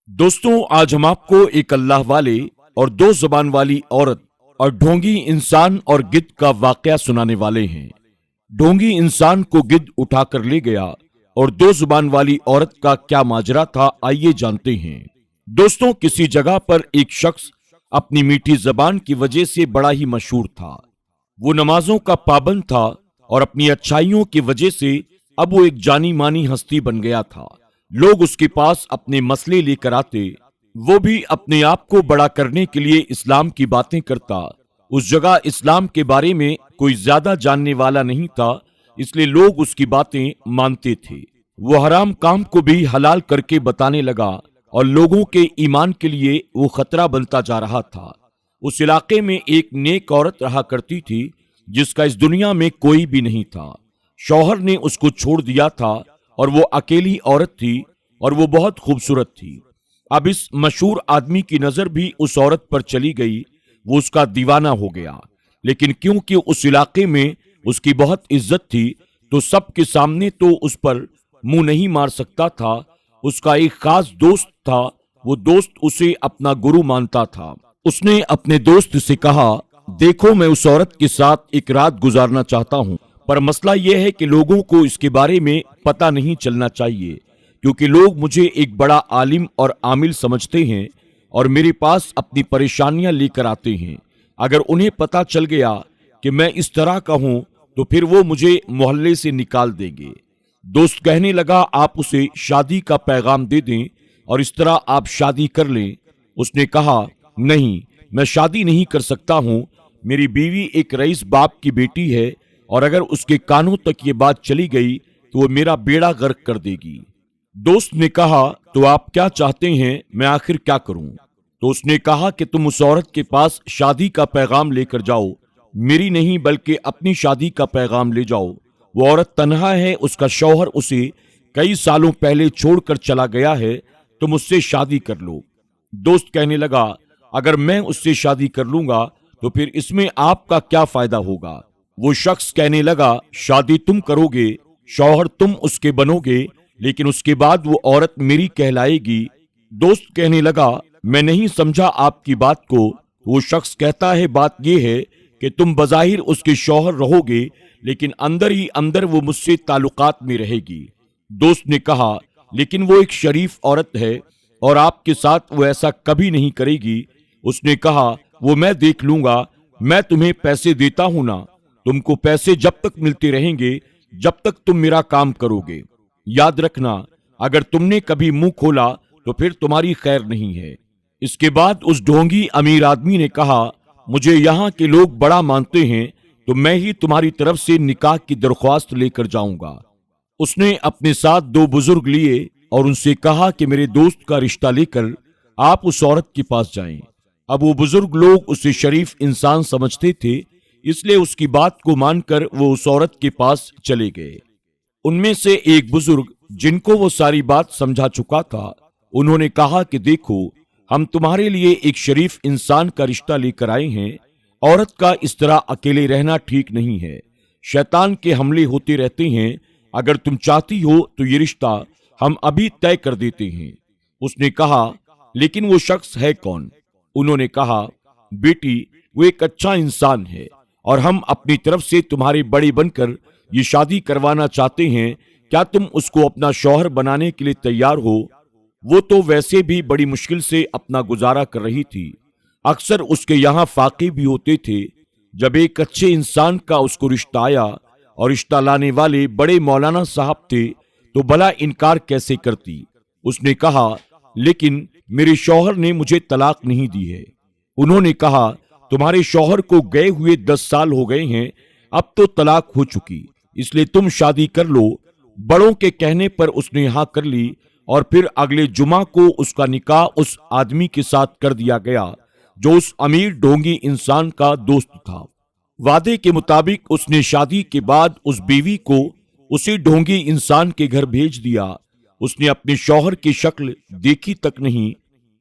दोस्तों, आज हम आपको एक अल्लाह वाले और दो जुबान वाली औरत और ढोंगी इंसान और गिद्ध का वाकया सुनाने वाले हैं। ढोंगी इंसान को गिद्ध उठाकर ले गया और दो जुबान वाली औरत का क्या माजरा था, आइए जानते हैं। दोस्तों, किसी जगह पर एक शख्स अपनी मीठी जबान की वजह से बड़ा ही मशहूर था। वो नमाजों का पाबंद था और अपनी अच्छाइयों की वजह से अब वो एक जानी मानी हस्ती बन गया था। लोग उसके पास अपने मसले लेकर आते, वो भी अपने आप को बड़ा करने के लिए इस्लाम की बातें करता। उस जगह इस्लाम के बारे में कोई ज्यादा जानने वाला नहीं था, इसलिए लोग उसकी बातें मानते थे। वो हराम काम को भी हलाल करके बताने लगा और लोगों के ईमान के लिए वो खतरा बनता जा रहा था। उस इलाके में एक नेक औरत रहा करती थी जिसका इस दुनिया में कोई भी नहीं था। शौहर ने उसको छोड़ दिया था और वो अकेली औरत थी और वो बहुत खूबसूरत थी। अब इस मशहूर आदमी की नजर भी उस औरत पर चली गई। वो उसका दीवाना हो गया, लेकिन क्योंकि उस इलाके में उसकी बहुत इज्जत थी तो सबके सामने तो उस पर मुंह नहीं मार सकता था। उसका एक खास दोस्त था, वो दोस्त उसे अपना गुरु मानता था। उसने अपने दोस्त से कहा, देखो, मैं उस औरत के साथ एक रात गुजारना चाहता हूँ, पर मसला यह है कि लोगों को इसके बारे में पता नहीं चलना चाहिए, क्योंकि लोग मुझे एक बड़ा आलिम और आमिल समझते हैं और मेरे पास अपनी परेशानियां लेकर आते हैं। अगर उन्हें पता चल गया कि मैं इस तरह का हूं तो फिर वो मुझे मोहल्ले से निकाल देंगे। दोस्त कहने लगा, आप उसे शादी का पैगाम दे दें और इस तरह आप शादी कर लें। उसने कहा, नहीं, मैं शादी नहीं कर सकता हूं। मेरी बीवी एक रईस बाप की बेटी है और अगर उसके कानों तक ये बात चली गई तो वो मेरा बेड़ा गर्क कर देगी। दोस्त ने कहा, तो आप क्या चाहते हैं, मैं आखिर क्या करूं? तो उसने कहा कि तुम उस औरत के पास शादी का पैगाम लेकर जाओ, मेरी नहीं बल्कि अपनी शादी का पैगाम ले जाओ। वो औरत तन्हा है, उसका शौहर उसे कई सालों पहले छोड़कर चला गया है, तुम उससे शादी कर लो। दोस्त कहने लगा, अगर मैं उससे शादी कर लूंगा तो फिर इसमें आपका क्या फायदा होगा? वो शख्स कहने लगा, शादी तुम करोगे, शौहर तुम उसके बनोगे, लेकिन उसके बाद वो औरत मेरी कहलाएगी। दोस्त कहने लगा, मैं नहीं समझा आपकी बात को। वो शख्स कहता है, बात यह है कि तुम बज़ाहिर उसके शौहर रहोगे, लेकिन अंदर ही अंदर वो मुझसे ताल्लुकात में रहेगी। दोस्त ने कहा, लेकिन वो एक शरीफ औरत है और आपके साथ वो ऐसा कभी नहीं करेगी। उसने कहा, वो मैं देख लूंगा, मैं तुम्हें पैसे देता हूं ना, तुमको पैसे जब तक मिलते रहेंगे जब तक तुम मेरा काम करोगे। याद रखना, अगर तुमने कभी मुंह खोला तो फिर तुम्हारी खैर नहीं है। इसके बाद उस ढोंगी अमीर आदमी ने कहा, मुझे यहाँ के लोग बड़ा मानते हैं तो मैं ही तुम्हारी तरफ से निकाह की दरख्वास्त लेकर जाऊंगा। उसने अपने साथ दो बुजुर्ग लिए और उनसे कहा कि मेरे दोस्त का रिश्ता लेकर आप उस औरत के पास जाएं। अब वो बुजुर्ग लोग उसे शरीफ इंसान समझते थे, इसलिए उसकी बात को मानकर वो उस औरत के पास चले गए। उनमें से एक बुजुर्ग, जिनको वो सारी बात समझा चुका था, उन्होंने कहा कि देखो, हम तुम्हारे लिए एक शरीफ इंसान का रिश्ता लेकर आए हैं। औरत का इस तरह अकेले रहना ठीक नहीं है, शैतान के हमले होते रहते हैं। अगर तुम चाहती हो तो ये रिश्ता हम अभी तय कर देते हैं। उसने कहा, लेकिन वो शख्स है कौन? उन्होंने कहा, बेटी, वो एक अच्छा इंसान है और हम अपनी तरफ से तुम्हारे बड़े बनकर ये शादी करवाना चाहते हैं। क्या तुम उसको अपना शौहर बनाने के लिए तैयार हो? वो तो वैसे भी बड़ी मुश्किल से अपना गुजारा कर रही थी। अक्सर उसके यहाँ फाके भी होते थे। जब एक अच्छे इंसान का उसको रिश्ता आया और रिश्ता लाने वाले बड़े मौलाना साहब थे तो भला इनकार कैसे करती? उसने कहा, लेकिन मेरे शौहर ने मुझे तलाक नहीं दी है। उन्होंने कहा, तुम्हारे शौहर को गए हुए 10 साल हो गए हैं, अब तो तलाक हो चुकी, इसलिए तुम शादी कर लो। बड़ों के कहने पर उसने हाँ कर ली और फिर अगले जुमा को उसका निकाह उस आदमी के साथ कर दिया गया जो उस अमीर ढोंगी इंसान का दोस्त था। वादे के मुताबिक उसने शादी के बाद उस बीवी को उसी ढोंगी इंसान के घर भेज दिया। उसने अपने शौहर की शक्ल देखी तक नहीं।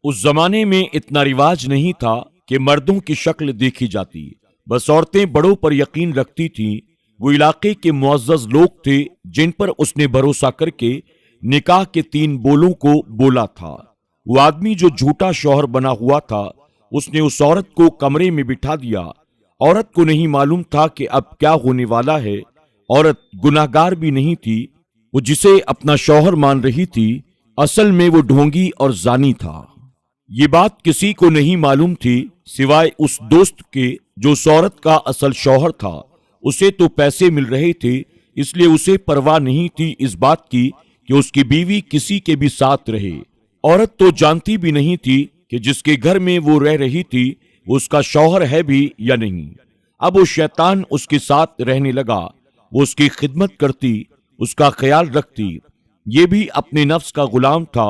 उस जमाने में इतना रिवाज नहीं था कि मर्दों की शक्ल देखी जाती, बस औरतें बड़ों पर यकीन रखती थीं। वो इलाके के मुअज़्ज़ज़ लोग थे जिन पर उसने भरोसा करके निकाह के 3 बोलों को बोला था। वो आदमी जो झूठा शौहर बना हुआ था, उसने उस औरत को कमरे में बिठा दिया। औरत को नहीं मालूम था कि अब क्या होने वाला है। औरत गुनाहगार भी नहीं थी। वो जिसे अपना शौहर मान रही थी, असल में वो ढोंगी और जानी था। ये बात किसी को नहीं मालूम थी सिवाय उस दोस्त के जो उस औरत का असल शौहर था। उसे तो पैसे मिल रहे थे, इसलिए उसे परवाह नहीं थी इस बात की कि उसकी बीवी किसी के भी साथ रहे। औरत तो जानती भी नहीं थी कि जिसके घर में वो रह रही थी वो उसका शौहर है भी या नहीं। अब वो शैतान उसके साथ रहने लगा। वो उसकी खिदमत करती, उसका ख्याल रखती। ये भी अपने नफ्स का गुलाम था।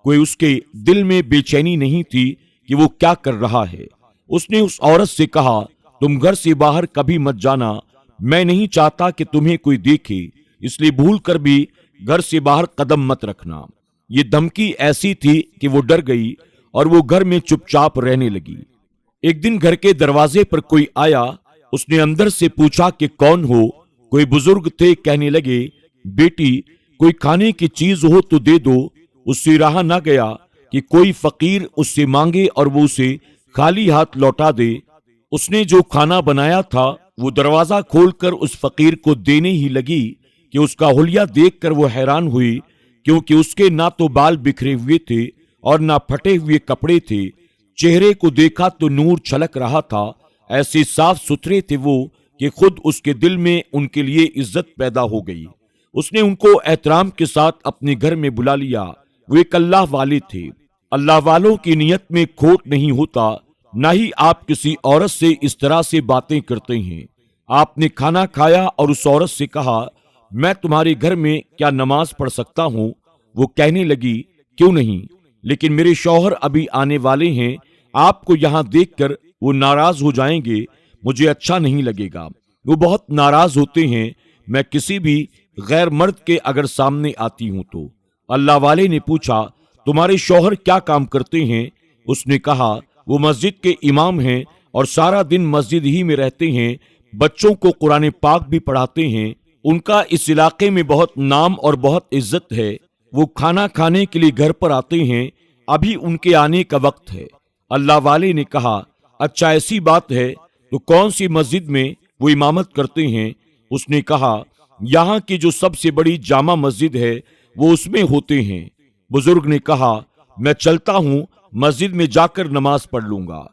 कोई उसके दिल में बेचैनी नहीं थी कि वो क्या कर रहा है। उसने उस औरत से कहा, तुम घर से बाहर कभी मत जाना। मैं नहीं चाहता कि तुम्हें कोई देखे, इसलिए भूल कर भी घर से बाहर कदम मत रखना। ये धमकी ऐसी थी कि वो डर गई और वो घर में चुपचाप रहने लगी। एक दिन घर के दरवाजे पर कोई आया। उसने अंदर से पूछा कि कौन हो। कोई बुजुर्ग थे। कहने लगे, बेटी कोई खाने की चीज हो तो दे दो। उससे रहा ना गया कि कोई फकीर उससे मांगे और वो उसे खाली हाथ लौटा दे। उसने जो खाना बनाया था वो दरवाजा खोलकर उस फकीर को देने ही लगी कि उसका हुलिया देखकर वो हैरान हुई, क्योंकि उसके ना तो बाल बिखरे हुए थे और ना फटे हुए कपड़े थे। चेहरे को देखा तो नूर छलक रहा था। ऐसे साफ सुथरे थे वो कि खुद उसके दिल में उनके लिए इज्जत पैदा हो गई। उसने उनको एहतराम के साथ अपने घर में बुला लिया। वो एक अल्लाह वाले थे। अल्लाह वालों की नियत में खोट नहीं होता, ना ही आप किसी औरत से इस तरह से बातें करते हैं। आपने खाना खाया और उस औरत से कहा, मैं तुम्हारे घर में क्या नमाज पढ़ सकता हूँ? वो कहने लगी, क्यों नहीं, लेकिन मेरे शौहर अभी आने वाले हैं। आपको यहाँ देखकर वो नाराज हो जाएंगे, मुझे अच्छा नहीं लगेगा। वो बहुत नाराज होते हैं मैं किसी भी गैर मर्द के अगर सामने आती हूँ तो। अल्लाह वाले ने पूछा, तुम्हारे शौहर क्या काम करते हैं? उसने कहा, वो मस्जिद के इमाम हैं और सारा दिन मस्जिद ही में रहते हैं। बच्चों को कुरान पाक भी पढ़ाते हैं। उनका इस इलाके में बहुत नाम और बहुत इज्जत है। वो खाना खाने के लिए घर पर आते हैं। अभी उनके आने का वक्त है। अल्लाह वाले ने कहा, अच्छा ऐसी बात है तो कौन सी मस्जिद में वो इमामत करते हैं? उसने कहा, यहाँ की जो सबसे बड़ी जामा मस्जिद है वो उसमें होते हैं। बुजुर्ग ने कहा, मैं चलता हूँ, मस्जिद में जाकर नमाज पढ़ लूंगा।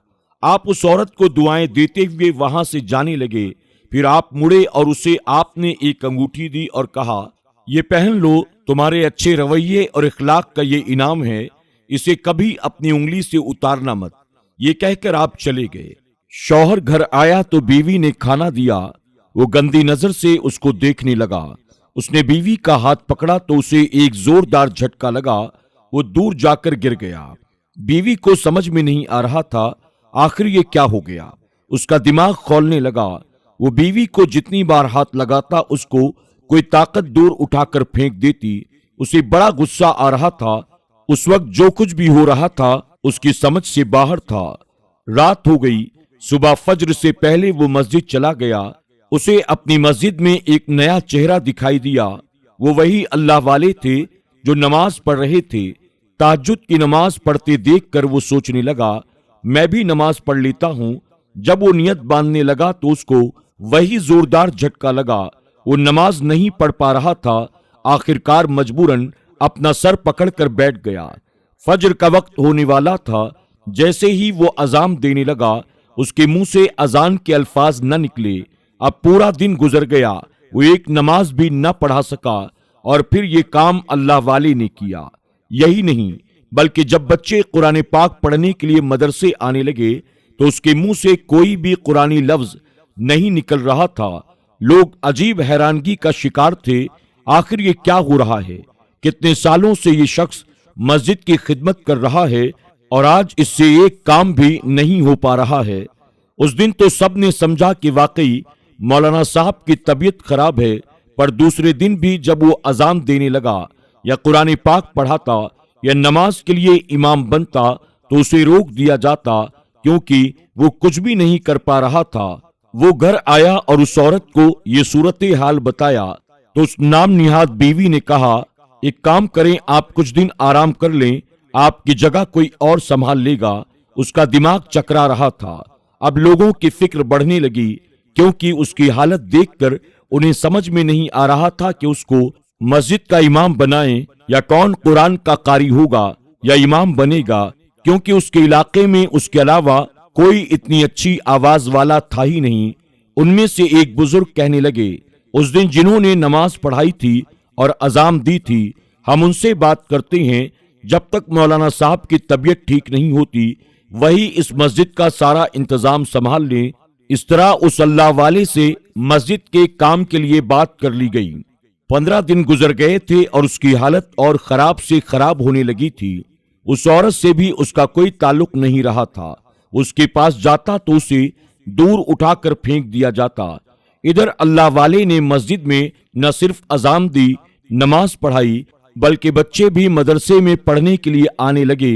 आप उस औरत को दुआएं देते हुए वहां से जाने लगे। फिर आप मुड़े और उसे आपने एक अंगूठी दी और कहा, ये पहन लो, तुम्हारे अच्छे रवैये और इखलाक का ये इनाम है। इसे कभी अपनी उंगली से उतारना मत। ये कहकर आप चले गए। शौहर घर आया तो बीवी ने खाना दिया। वो गंदी नजर से उसको देखने लगा। उसने बीवी का हाथ पकड़ा तो उसे एक जोरदार झटका लगा। वो दूर जाकर गिर गया। बीवी को समझ में नहीं आ रहा था आखिर ये क्या हो गया। उसका दिमाग खौलने लगा। वो बीवी को जितनी बार हाथ लगाता उसको कोई ताकत दूर उठाकर फेंक देती। उसे बड़ा गुस्सा आ रहा था। उस वक्त जो कुछ भी हो रहा था उसकी समझ से बाहर था। रात हो गई। सुबह फज्र से पहले वो मस्जिद चला गया। उसे अपनी मस्जिद में एक नया चेहरा दिखाई दिया। वो वही अल्लाह वाले थे जो नमाज पढ़ रहे थे। तहज्जुद की नमाज पढ़ते देखकर वो सोचने लगा, मैं भी नमाज पढ़ लेता हूँ। जब वो नियत बांधने लगा तो उसको वही जोरदार झटका लगा। वो नमाज नहीं पढ़ पा रहा था। आखिरकार मजबूरन अपना सर पकड़कर बैठ गया। फज्र का वक्त होने वाला था। जैसे ही वो अजान देने लगा उसके मुंह से अजान के अल्फाज न निकले। अब पूरा दिन गुजर गया। वो एक नमाज भी न पढ़ा सका। और फिर ये काम अल्लाह वाले ने किया। यही नहीं बल्कि जब बच्चे कुरान पाक पढ़ने के लिए मदरसे आने लगे तो उसके मुंह से कोई भी कुरानी लफ्ज नहीं निकल रहा था। लोग अजीब हैरानगी का शिकार थे। आखिर ये क्या हो रहा है? कितने सालों से ये शख्स मस्जिद की खिदमत कर रहा है और आज इससे एक काम भी नहीं हो पा रहा है। उस दिन तो सब ने समझा कि वाकई मौलाना साहब की तबीयत खराब है। पर दूसरे दिन भी जब वो अजान देने लगा या कुरान पाक पढ़ाता या नमाज के लिए इमाम बनता तो उसे रोक दिया जाता, क्योंकि वो कुछ भी नहीं कर पा रहा था। वो घर आया और उस औरत को ये सूरत हाल बताया तो उस नाम निहाद बीवी ने कहा, एक काम करें, आप कुछ दिन आराम कर लें, آپ کی جگہ کوئی اور संभाल लेगा। उसका दिमाग चकरा रहा था। अब लोगों की फिक्र बढ़ने लगी क्योंकि उसकी हालत देखकर उन्हें समझ में नहीं आ रहा था कि उसको मस्जिद का इमाम बनाएं या कौन कुरान का कारी होगा या इमाम बनेगा, क्योंकि उसके इलाके में उसके अलावा कोई इतनी अच्छी आवाज वाला था ही नहीं। उनमें से एक बुजुर्ग कहने लगे, उस दिन जिन्होंने नमाज पढ़ाई थी और अजाम दी थी, हम उनसे बात करते हैं। जब तक मौलाना साहब की तबीयत ठीक नहीं होती, वही इस मस्जिद का सारा इंतजाम संभाल लें। इस तरह उस अल्लाह वाले से मस्जिद के काम के लिए बात कर ली गई। 15 दिन गुजर गए थे और उसकी हालत और खराब से खराब होने लगी थी। उस औरत से भी उसका कोई ताल्लुक नहीं रहा था। उसके पास जाता तो उसे दूर उठाकर फेंक दिया जाता। इधर अल्लाह वाले ने मस्जिद में न सिर्फ अजाम दी, नमाज पढ़ाई, बल्कि बच्चे भी मदरसे में पढ़ने के लिए आने लगे।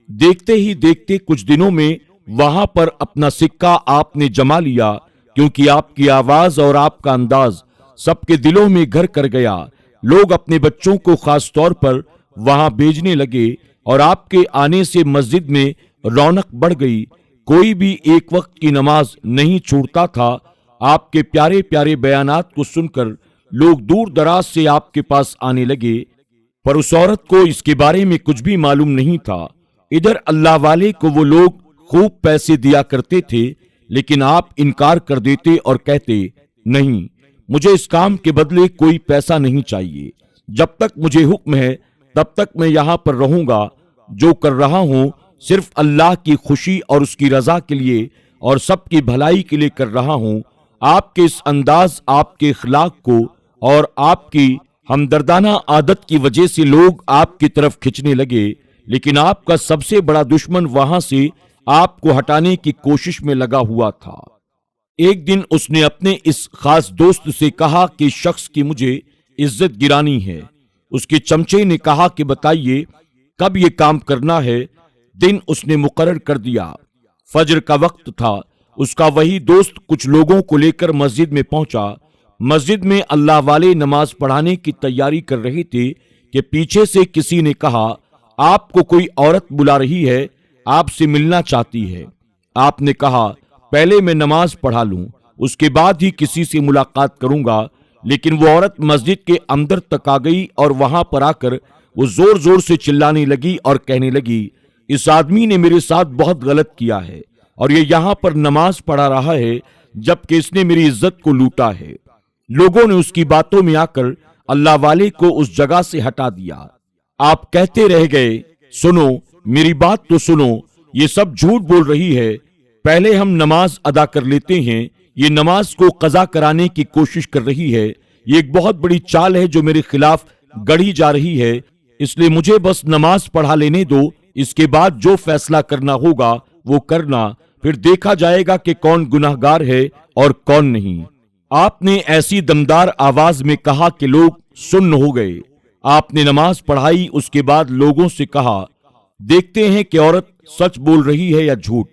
देखते ही देखते कुछ दिनों में वहां पर अपना सिक्का आपने जमा लिया, क्योंकि आपकी आवाज और आपका अंदाज सबके दिलों में घर कर गया। लोग अपने बच्चों को खास तौर पर वहां भेजने लगे और आपके आने से मस्जिद में रौनक बढ़ गई। कोई भी एक वक्त की नमाज नहीं छूटता था। आपके प्यारे प्यारे बयानात को सुनकर लोग दूर दराज से आपके पास आने लगे, पर उस औरत को इसके बारे में कुछ भी मालूम नहीं था। इधर अल्लाह वाले को वो लोग खूब पैसे दिया करते थे, लेकिन आप इनकार कर देते और कहते, नहीं, मुझे इस काम के बदले कोई पैसा नहीं चाहिए। जब तक मुझे हुक्म है तब तक मैं यहाँ पर रहूंगा। जो कर रहा हूँ सिर्फ अल्लाह की खुशी और उसकी रजा के लिए और सबकी भलाई के लिए कर रहा हूँ। आपके इस अंदाज, आपके इखलाक को और आपकी हमदर्दाना आदत की वजह से लोग आपकी तरफ खिंचने लगे, लेकिन आपका सबसे बड़ा दुश्मन वहां से आपको हटाने की कोशिश में लगा हुआ था। एक दिन उसने अपने इस खास दोस्त से कहा कि शख्स की मुझे इज्जत गिरानी है। उसके चमचे ने कहा कि बताइए कब ये काम करना है। दिन उसने मुकर्रर कर दिया। फजर का वक्त था। उसका वही दोस्त कुछ लोगों को लेकर मस्जिद में पहुंचा। मस्जिद में अल्लाह वाले नमाज पढ़ाने की तैयारी कर रहे थे कि पीछे से किसी ने कहा, आपको कोई औरत बुला रही है, आपसे मिलना चाहती है। आपने कहा, पहले मैं नमाज पढ़ा लूं, उसके बाद ही किसी से मुलाकात करूंगा। लेकिन वो औरत मस्जिद के अंदर तक आ गई और वहां पर आकर वो जोर जोर से चिल्लाने लगी और कहने लगी, इस आदमी ने मेरे साथ बहुत गलत किया है और ये यहाँ पर नमाज पढ़ा रहा है, जबकि इसने मेरी इज्जत को लूटा है। लोगों ने उसकी बातों में आकर अल्लाह वाले को उस जगह से हटा दिया। आप कहते रह गए, सुनो, मेरी बात तो सुनो, ये सब झूठ बोल रही है। पहले हम नमाज अदा कर लेते हैं। ये नमाज को कज़ा कराने की कोशिश कर रही है। ये एक बहुत बड़ी चाल है जो मेरे खिलाफ गढ़ी जा रही है, इसलिए मुझे बस नमाज पढ़ा लेने दो। इसके बाद जो फैसला करना होगा वो करना, फिर देखा जाएगा कि कौन गुनाहगार है और कौन नहीं। आपने ऐसी दमदार आवाज में कहा कि लोग सुन्न हो गए। आपने नमाज पढ़ाई। उसके बाद लोगों से कहा, देखते हैं कि औरत सच बोल रही है या झूठ।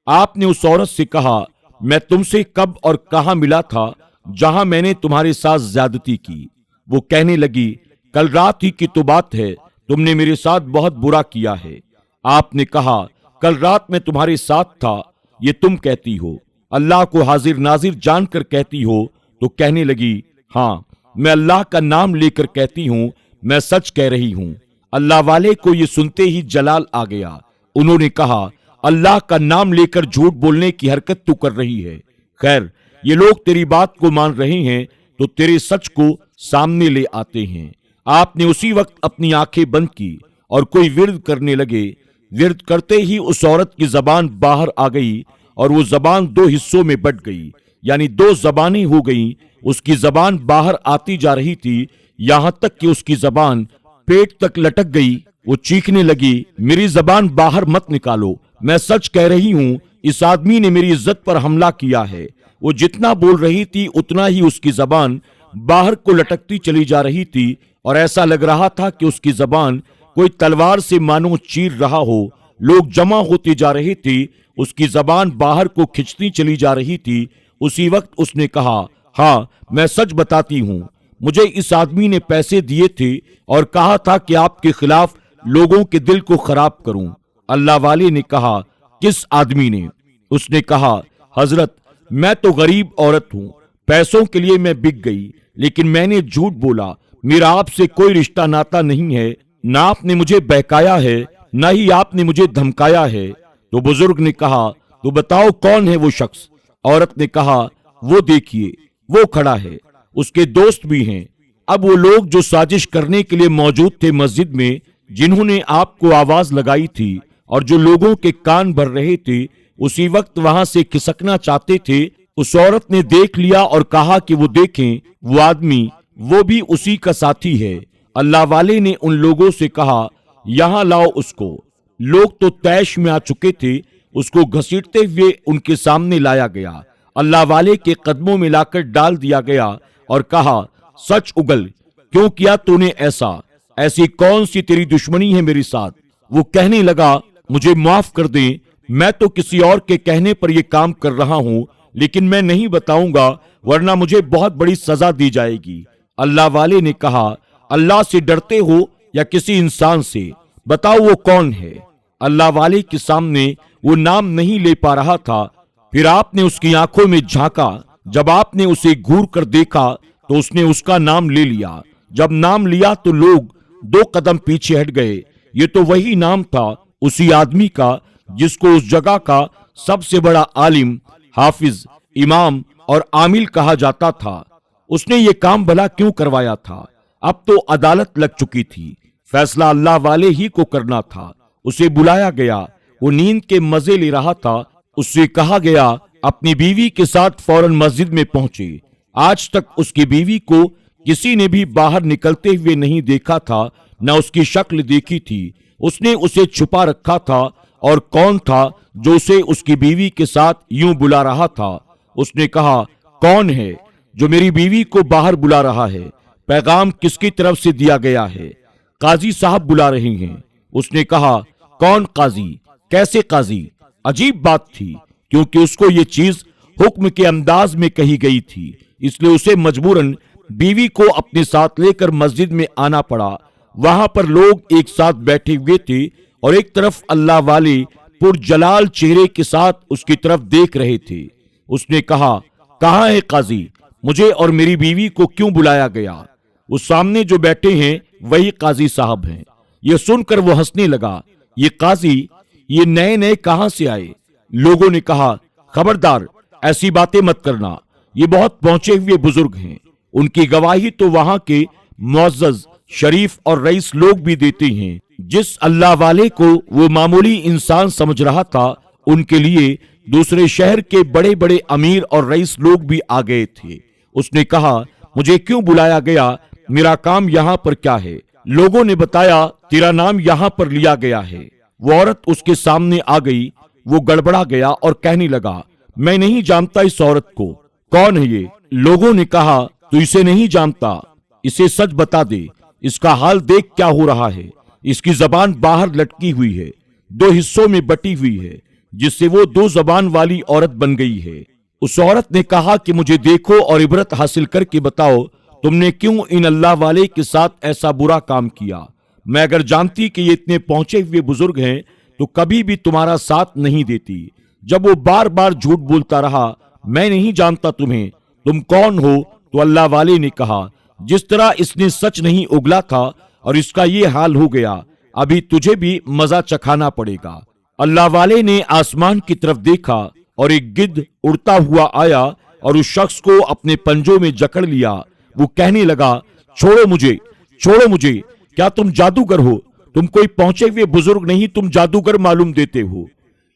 आपने उस औरत से कहा, मैं तुमसे कब और कहां मिला था जहां मैंने तुम्हारे साथ ज्यादती की। वो कहने लगी, कल रात ही की तो बात है, तुमने मेरे साथ बहुत बुरा किया है। आपने कहा, कल रात मैं तुम्हारे साथ था, ये तुम कहती हो, अल्लाह को हाजिर नाजिर जानकर कहती हो। तो कहने लगी, हाँ, मैं अल्लाह का नाम लेकर कहती हूँ, मैं सच कह रही हूँ। अल्लाह वाले को ये सुनते ही जलाल आ गया। उन्होंने कहा, अल्लाह का नाम लेकर झूठ बोलने की हरकत तू कर रही है। खैर, ये लोग तेरी बात को मान रहे हैं तो तेरे सच को सामने ले आते हैं। आपने उसी वक्त अपनी आंखें बंद की और कोई विर्द करने लगे। विर्द करते ही उस औरत की जबान बाहर आ गई और वो जबान दो हिस्सों में बट गई, यानी दो जबानें हो गईं। उसकी जबान बाहर आती जा रही थी, यहां तक कि उसकी जबान पेट तक लटक गई। वो चीखने लगी, मेरी जबान बाहर मत निकालो, मैं सच कह रही हूं, इस आदमी ने मेरी इज्जत पर हमला किया है। वो जितना बोल रही थी उतना ही उसकी जबान बाहर को लटकती चली जा रही थी और ऐसा लग रहा था कि उसकी जबान कोई तलवार से मानो चीर रहा हो। लोग जमा होते जा रहे थे, उसकी जबान बाहर को खिंचती चली जा रही थी। उसी वक्त उसने कहा, हाँ, मैं सच बताती हूँ, मुझे इस आदमी ने पैसे दिए थे और कहा था कि आपके खिलाफ लोगों के दिल को खराब करूं। अल्लाह वाले ने कहा, किस आदमी ने? उसने कहा, हजरत, मैं तो गरीब औरत हूं, पैसों के लिए मैं बिक गई, लेकिन मैंने झूठ बोला, मेरा आपसे कोई रिश्ता नाता नहीं है, ना आपने मुझे बहकाया है, ना ही आपने मुझे धमकाया है। तो बुजुर्ग ने कहा, तो बताओ कौन है वो शख्स? औरत ने कहा, वो देखिए, वो खड़ा है, उसके दोस्त भी हैं। अब वो लोग जो साजिश करने के लिए मौजूद थे मस्जिद में, जिन्होंने आपको आवाज लगाई थी और जो लोगों के कान भर रहे थे, उसी वक्त वहां से खिसकना चाहते थे। उस औरत ने देख लिया और कहा कि वो देखें, वो आदमी, वो भी उसी का साथी है। अल्लाह वाले ने उन लोगों से कहा, यहां लाओ उसको। लोग तो तैश में आ चुके थे। उसको घसीटते हुए उनके सामने लाया गया, अल्लाह वाले के कदमों में लाकर डाल दिया गया और कहा, सच उगल, क्यों किया तूने ऐसा? ऐसी कौन सी तेरी दुश्मनी है मेरे साथ? वो कहने लगा, मुझे माफ कर दे, मैं तो किसी और के कहने पर यह काम कर रहा हूं, लेकिन मैं नहीं बताऊंगा, वरना मुझे बहुत बड़ी सजा दी जाएगी। अल्लाह वाले ने कहा, अल्लाह से डरते हो या किसी इंसान से? बताओ वो कौन है? अल्लाह वाले के सामने वो नाम नहीं ले पा रहा था। फिर आपने उसकी आंखों में झांका। जब आपने उसे घूर कर देखा तो उसने उसका नाम ले लिया। जब नाम लिया तो लोग 2 कदम पीछे हट गए। ये तो वही नाम था उसी आदमी का जिसको उस जगह का सबसे बड़ा आलिम, हाफिज, इमाम और आमिल कहा जाता था। उसने ये काम भला क्यों करवाया था? अब तो अदालत लग चुकी थी, फैसला अल्लाह वाले ही को करना था। उसे बुलाया गया, वो नींद के मजे ले रहा था। उससे कहा गया, अपनी बीवी के साथ फौरन मस्जिद में पहुंचे। आज तक उसकी बीवी को किसी ने भी बाहर निकलते हुए नहीं देखा था, न उसकी शक्ल देखी थी। उसने उसे छुपा रखा था। और कौन था जो उसे उसकी बीवी के साथ यूं बुला रहा था? उसने कहा, कौन है जो मेरी बीवी को बाहर बुला रहा है? पैगाम किसकी तरफ से दिया गया है? काजी साहब बुला रहे हैं। उसने कहा, कौन काजी? कैसे काजी? अजीब बात थी, क्योंकि उसको ये चीज हुक्म के अंदाज में कही गई थी, इसलिए उसे मजबूरन बीवी को अपने साथ लेकर मस्जिद में आना पड़ा। वहां पर लोग एक साथ बैठे हुए थे और एक तरफ अल्लाह वाले पुरजलाल चेहरे के साथ उसकी तरफ देख रहे थे। उसने कहा, कहाँ है काजी? मुझे और मेरी बीवी को क्यों बुलाया गया? उस सामने जो बैठे हैं वही काजी साहब हैं। ये सुनकर वो हंसने लगा। ये काजी, ये नए नए कहां से आए? लोगों ने कहा, खबरदार, ऐसी बातें मत करना, ये बहुत पहुंचे हुए बुजुर्ग हैं। उनकी गवाही तो वहां के मुअज़्ज़ज़, शरीफ और रईस लोग भी देते हैं। जिस अल्लाह वाले को वो मामूली इंसान समझ रहा था, उनके लिए दूसरे शहर के बड़े बड़े अमीर और रईस लोग भी आ गए थे। उसने कहा, मुझे क्यों बुलाया गया? मेरा काम यहाँ पर क्या है? लोगों ने बताया, तेरा नाम यहाँ पर लिया गया है। वो औरत उसके सामने आ गई। वो गड़बड़ा गया और कहने लगा, मैं नहीं जानता इस औरत को, कौन है ये? लोगों ने कहा, तू इसे नहीं जानता, इसे सच बता दे। इसका हाल देख क्या हो रहा है। इसकी जबान बाहर लटकी हुई है, 2 हिस्सों में बटी हुई है, जिससे वो 2 जबान वाली औरत बन गई है। उस औरत ने कहा कि मुझे देखो और इबरत हासिल करके बताओ, तुमने क्यों इन अल्लाह वाले के साथ ऐसा बुरा काम किया? मैं अगर जानती कि ये इतने पहुंचे हुए बुजुर्ग हैं तो कभी भी तुम्हारा साथ नहीं देती। जब वो बार बार झूठ बोलता रहा, मैं नहीं जानता तुम्हें, तुम कौन हो? तो अल्लाह वाले ने कहा, जिस तरह इसने सच नहीं उगला था और इसका ये हाल हो गया, अभी तुझे भी मजा चखाना पड़ेगा। अल्लाह वाले ने आसमान की तरफ देखा और एक गिद्ध उड़ता हुआ आया और उस शख्स को अपने पंजों में जकड़ लिया। वो कहने लगा, छोड़ो मुझे, छोड़ो मुझे, क्या तुम जादूगर हो? तुम कोई पहुंचे हुए बुजुर्ग नहीं, तुम जादूगर मालूम देते हो।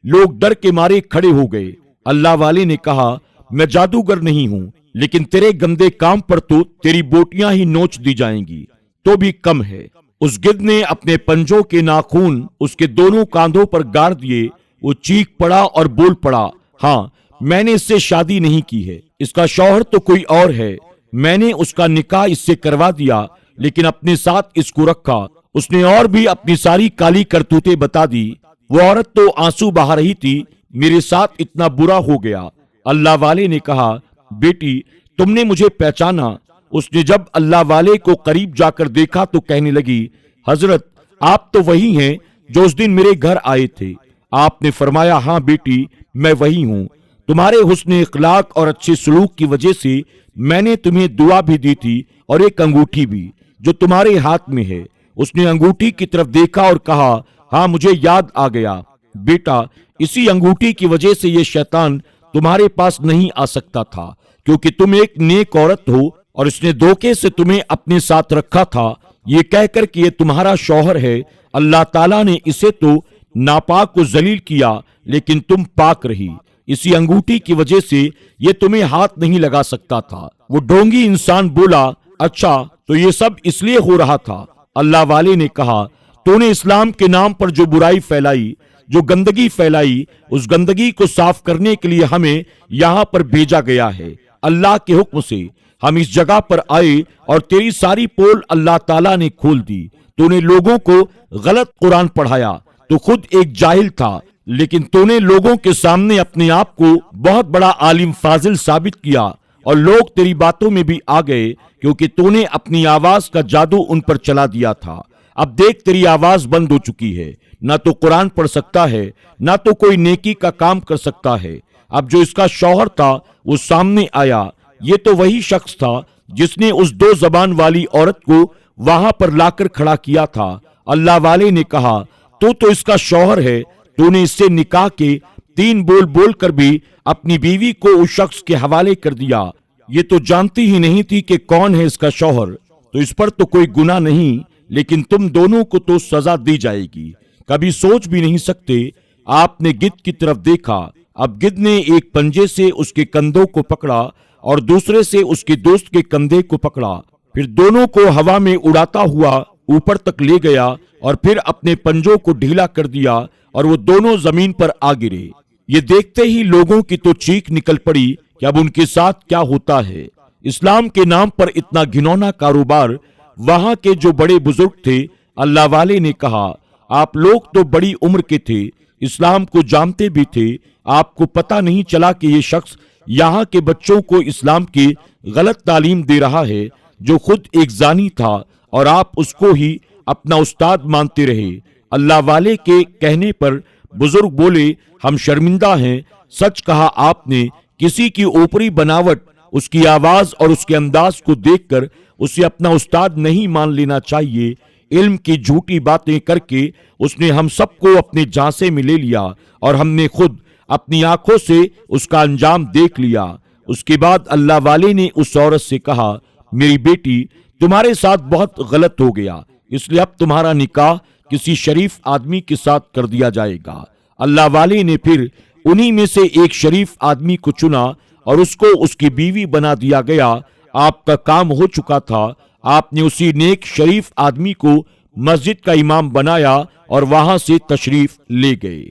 लोग डर के मारे खड़े हो गए। अल्लाह वाले ने कहा, मैं जादूगर नहीं हूं, लेकिन तेरे गंदे काम पर तो तेरी बोटियां ही नोच दी जाएंगी, तो भी कम है। उस गिद्ध ने अपने पंजों के नाखून उसके दोनों कांधों पर गाड़ दिए। वो चीख पड़ा और बोल पड़ा, हाँ, मैंने इससे शादी नहीं की है, इसका शौहर तो कोई और है। मैंने उसका निकाह इससे करवा दिया, लेकिन अपने साथ इसको रखा। उसने और भी अपनी सारी काली करतूतें बता दी। वो औरत तो आंसू बहा रही थी, मेरे साथ इतना बुरा हो गया। अल्लाह वाले ने कहा, बेटी, तुमने मुझे पहचाना? उसने जब अल्लाह वाले को करीब जाकर देखा तो कहने लगी, हजरत, آپ تو وہی ہیں جو اس دن میرے گھر آئے تھے۔ آپ نے فرمایا ہاں بیٹی میں وہی ہوں، تمہارے حسن اخلاق اور اچھے سلوک کی وجہ سے میں نے تمہیں دعا بھی دی تھی اور ایک انگوٹھی بھی جو تمہارے ہاتھ میں ہے۔ اس نے انگوٹھی کی طرف دیکھا اور کہا ہاں مجھے یاد آ گیا بیٹا، اسی انگوٹھی کی وجہ سے یہ شیطان تمہارے پاس نہیں آ سکتا تھا، کیونکہ تم ایک نیک عورت ہو اور اس نے دھوکے سے تمہیں اپنے ساتھ رکھا تھا یہ کہہ کر کہ یہ تمہارا شوہر ہے۔ اللہ تعالیٰ نے اسے تو ناپاک کو ذلیل کیا لیکن تم پاک رہی، اسی انگوٹھی کی وجہ سے یہ تمہیں ہاتھ نہیں لگا سکتا تھا۔ وہ ڈھونگی انسان بولا اچھا تو یہ سب اس لیے ہو رہا تھا۔ اللہ والے نے کہا تو نے اسلام کے نام پر جو برائی پھیلائی، جو گندگی پھیلائی، اس گندگی کو صاف کرنے کے لیے ہمیں یہاں پر بھیجا گیا ہے۔ اللہ کے حکم سے ہم اس جگہ پر آئے اور تیری ساری پول اللہ تعالیٰ نے کھول دی۔ تو نے لوگوں کو غلط قرآن پڑھایا، تو خود ایک جاہل تھا، لیکن تو نے لوگوں کے سامنے اپنے آپ کو بہت بڑا عالم فاضل ثابت کیا اور لوگ تیری باتوں میں بھی آ گئے کیونکہ تو نے اپنی آواز کا جادو ان پر چلا دیا تھا۔ اب دیکھ تیری آواز بند ہو چکی ہے، نہ تو قرآن پڑھ سکتا ہے نہ تو کوئی نیکی کا کام کر سکتا ہے۔ اب جو اس کا شوہر تھا وہ سامنے آیا، یہ تو وہی شخص تھا جس نے اس دو زبان والی عورت کو وہاں پر لا کر کھڑا کیا تھا۔ اللہ والے نے کہا تو اس کا شوہر ہے، تو نے اس سے نکاح کے 3 بول بول کر بھی اپنی بیوی کو اس شخص کے حوالے کر دیا، یہ تو جانتی ہی نہیں تھی کہ کون ہے اس کا شوہر، تو اس پر تو کوئی گناہ نہیں، لیکن تم دونوں کو تو سزا دی جائے گی۔ کبھی سوچ بھی نہیں سکتے۔ آپ نے گدھ کی طرف دیکھا، اب گدھ نے ایک پنجے سے اس کے کندھوں کو پکڑا اور دوسرے سے اس کے دوست کے کندھے کو پکڑا، پھر دونوں کو ہوا میں اڑاتا ہوا اوپر تک لے گیا اور پھر اپنے پنجوں کو ڈھیلا کر دیا اور وہ دونوں زمین پر آ گرے۔ یہ دیکھتے ہی لوگوں کی تو چیخ نکل پڑی کہ اب ان کے ساتھ کیا ہوتا ہے۔ اسلام کے نام پر اتنا گھنونا کاروبار۔ وہاں کے جو بڑے بزرگ تھے اللہ والے نے کہا آپ لوگ تو بڑی عمر کے تھے، اسلام کو جانتے بھی تھے، آپ کو پتہ نہیں چلا کہ یہ شخص یہاں کے بچوں کو اسلام کی غلط تعلیم دے رہا ہے، جو خود ایک زانی تھا اور آپ اس کو ہی اپنا استاد مانتے رہے۔ اللہ والے کے کہنے پر بزرگ بولے ہم شرمندہ ہیں، سچ کہا آپ نے، کسی کی اوپری بناوٹ، اس کی آواز اور اس کے انداز کو دیکھ کر اسے اپنا استاد نہیں مان لینا چاہیے۔ علم کی جھوٹی باتیں کر کے اس نے ہم سب کو اپنے جھانسے میں لے لیا اور ہم نے خود اپنی آنکھوں سے اس کا انجام دیکھ لیا۔ اس کے بعد اللہ والے نے اس عورت سے کہا میری بیٹی تمہارے ساتھ بہت غلط ہو گیا، اس لیے اب تمہارا نکاح کسی شریف آدمی کے ساتھ کر دیا جائے گا۔ اللہ والے نے پھر انہی میں سے ایک شریف آدمی کو چنا اور اس کو اس کی بیوی بنا دیا گیا۔ آپ کا کام ہو چکا تھا، آپ نے اسی نیک شریف آدمی کو مسجد کا امام بنایا اور وہاں سے تشریف لے گئے۔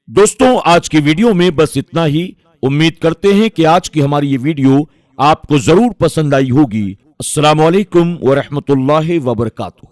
دوستوں آج کی ویڈیو میں بس اتنا ہی۔ امید کرتے ہیں کہ آج کی ہماری یہ ویڈیو آپ کو ضرور پسند آئی ہوگی۔ السلام علیکم ورحمۃ اللہ وبرکاتہ۔